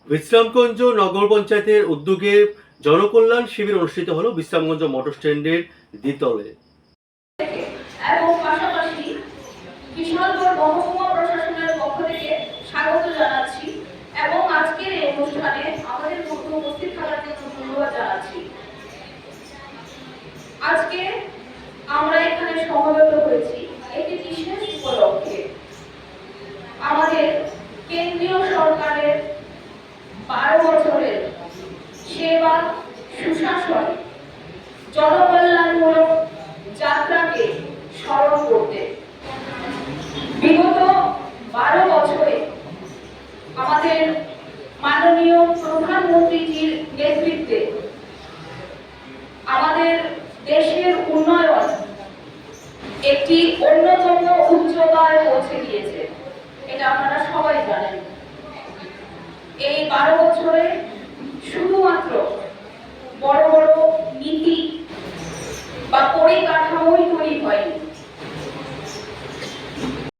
বিশ্রামগঞ্জ নগর পঞ্চায়েতের উদ্যোগে জনকল্যাণ শিবির অনুষ্ঠিত হলো বিশ্রামগঞ্জ মোটর স্ট্যান্ডের দ্বিতলে। এবং পাশাপাশি বিশালগড় মহকুমা প্রশাসনের পক্ষ থেকে স্বাগত জানাচ্ছি এবং আজকের এই অনুষ্ঠানে আমাদের মধ্যে উপস্থিত থাকার জন্য ধন্যবাদ জানাচ্ছি। আজকে আমরা এখানে সমবেত হয়েছি একটি বিশেষ উপলক্ষে। আমাদের কেন্দ্রীয় সরকারের 12 বছরের সেবা, সুশাসন, জনকল্যাণমূলক যাত্রাকে স্মরণ করতে বিগত 12 বছরে আমাদের মাননীয় প্রধানমন্ত্রীজির নেতৃত্বে আমাদের দেশের উন্নয়ন একটি অন্যতম উচ্চতায় পৌঁছে গিয়েছে, এটা আপনারা সবাই জানেন। এই 12 বছরে